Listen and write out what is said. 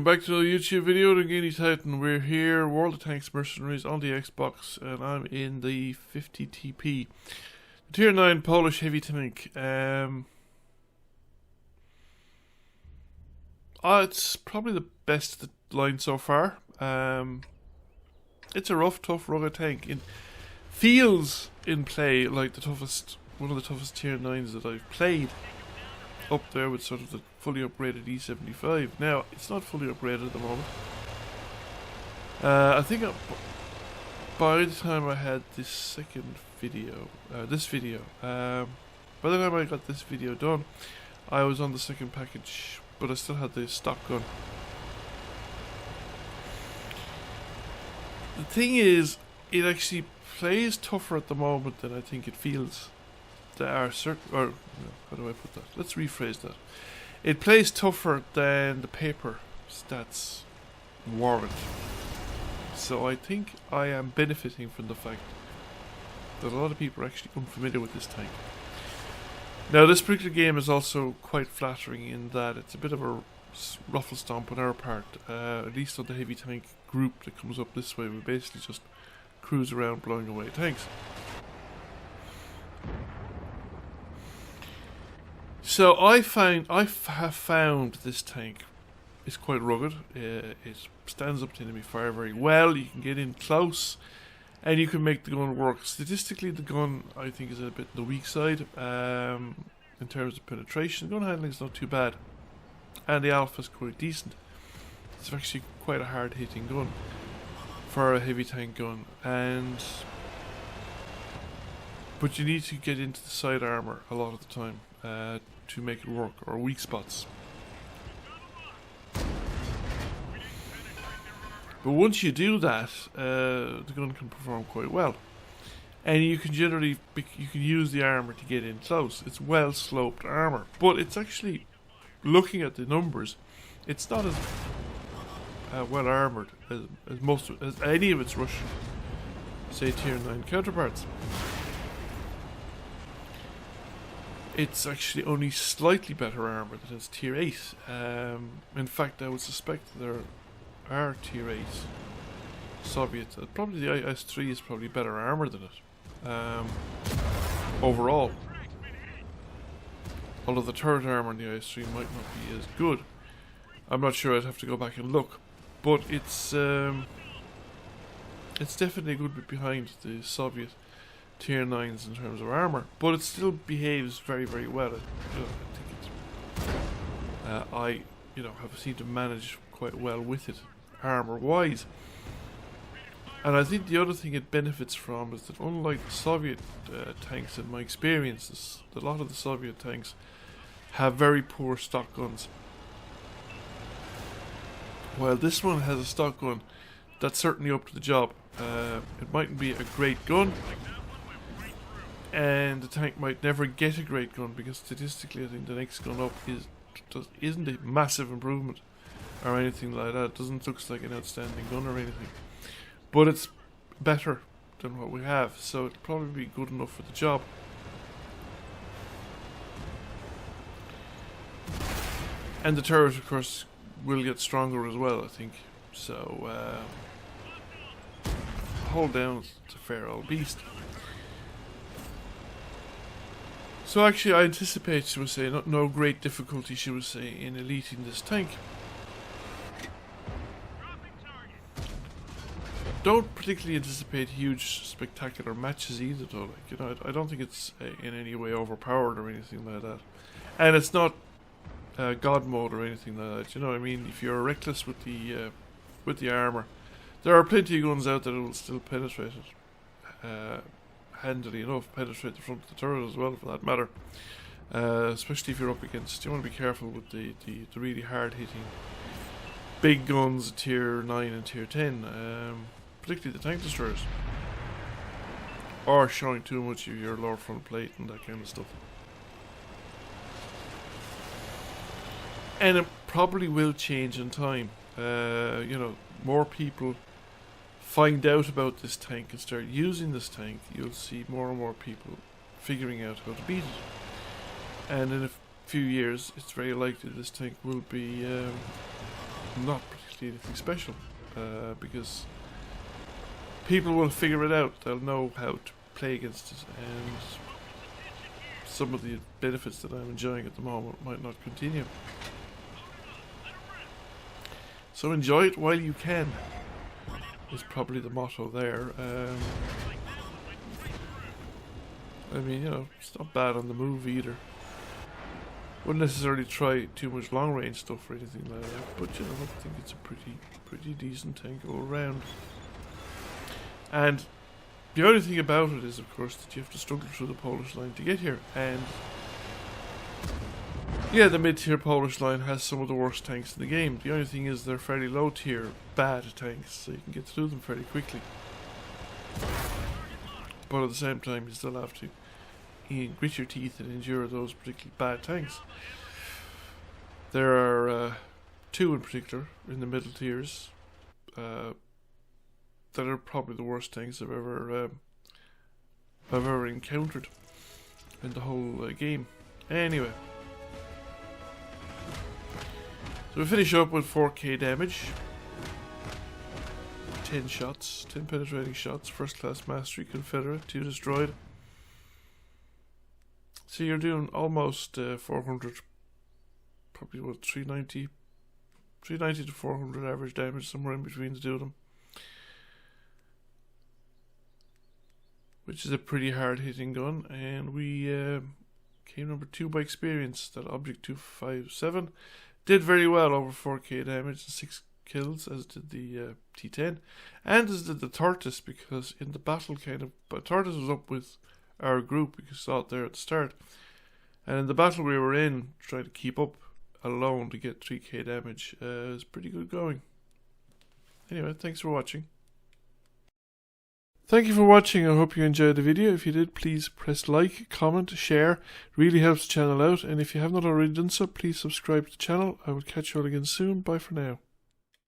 Welcome back to another YouTube video. The Guinea Titan. We're here, World of Tanks Mercenaries on the Xbox, and I'm in the 50TP Tier 9 Polish heavy tank. It's probably the best of the line so far. It's a rough, tough, rugged tank. It feels in play like one of the toughest Tier 9s that I've played. Up there with sort of the fully upgraded E75. Now, it's not fully upgraded at the moment. I think by the time I had this video, by the time I got this video done, I was on the second package, but I still had the stock gun. The thing is, it actually plays tougher at the moment than I think it feels. There are certain, or no, how do I put that? Let's rephrase that. It plays tougher than the paper stats warrant. So I think I am benefiting from the fact that a lot of people are actually unfamiliar with this tank. Now, this particular game is also quite flattering in that it's a bit of a ruffle stomp on our part. At least on the heavy tank group that comes up this way, we basically just cruise around blowing away tanks. So I have found this tank is quite rugged. It stands up to enemy fire very well. You can get in close, and you can make the gun work. Statistically, the gun I think is a bit on the weak side in terms of penetration. Gun handling is not too bad, and the alpha is quite decent. It's actually quite a hard-hitting gun for a heavy tank gun, but you need to get into the side armor a lot of the time to make it work, or weak spots. But once you do that, the gun can perform quite well, and you can use the armor to get in close. It's well sloped armor, but it's actually, looking at the numbers, it's not as well armored as any of its Russian, say, Tier 9 counterparts. It's actually only slightly better armor than its Tier 8. In fact, I would suspect there are Tier 8 Soviets. Probably the IS-3 is probably better armor than it overall. Although the turret armor in the IS-3 might not be as good. I'm not sure, I'd have to go back and look. But it's definitely a good bit behind the Soviet Tier 9s in terms of armor, but it still behaves very, very well. I think have seemed to manage quite well with it, armor-wise. And I think the other thing it benefits from is that, unlike the Soviet tanks, in my experiences, a lot of the Soviet tanks have very poor stock guns. While this one has a stock gun that's certainly up to the job. It mightn't be a great gun, and the tank might never get a great gun, because statistically I think the next gun up isn't a massive improvement or anything like that. It doesn't look like an outstanding gun or anything, but it's better than what we have, so it'll probably be good enough for the job. And the turret, of course, will get stronger as well, I think. So hold down, it's a fair old beast. So actually, I anticipate, shall we say, no great difficulty, shall we say, in eliting this tank. Don't particularly anticipate huge, spectacular matches either, though. I don't think it's in any way overpowered or anything like that. And it's not God mode or anything like that. I mean, if you're reckless with the armor, there are plenty of guns out there that will still penetrate it. Handily enough, penetrate the front of the turret as well, for that matter. Especially if you're up against, you want to be careful with the really hard-hitting big guns, Tier 9 and Tier 10, particularly the tank destroyers, or showing too much of your lower front plate and that kind of stuff. And it probably will change in time. More people find out about this tank and start using this tank, you'll see more and more people figuring out how to beat it. And in a few years, it's very likely this tank will be not particularly anything special, because people will figure it out. They'll know how to play against it, and some of the benefits that I'm enjoying at the moment might not continue. So enjoy it while you can, is probably the motto there. I mean, you know, it's not bad on the move either. Wouldn't necessarily try too much long range stuff or anything like that, but you know, I think it's a pretty decent tank all around. And the only thing about it is, of course, that you have to struggle through the Polish line to get here. And yeah, the mid-tier Polish line has some of the worst tanks in the game. The only thing is they're fairly low-tier, bad tanks, so you can get through them fairly quickly. But at the same time, you still have to grit your teeth and endure those particularly bad tanks. There are two in particular in the middle tiers that are probably the worst tanks I've ever encountered in the whole game. Anyway, so we finish up with 4k damage, 10 shots, 10 penetrating shots, first class mastery, Confederate, 2 destroyed. So you're doing almost 400, probably what, 390 to 400 average damage, somewhere in between the two of them. Which is a pretty hard hitting gun, and we came number 2 by experience. That Object 257 did very well, over 4k damage and 6 kills, as did the T10, and as did the Tortoise, because in the battle Tortoise was up with our group, because saw it there at the start, and in the battle we were in, trying to keep up alone to get 3k damage, is pretty good going. Anyway, thanks for watching. Thank you for watching. I hope you enjoyed the video. If you did, please press like, comment, share. It really helps the channel out. And if you have not already done so, please subscribe to the channel. I will catch you all again soon. Bye for now.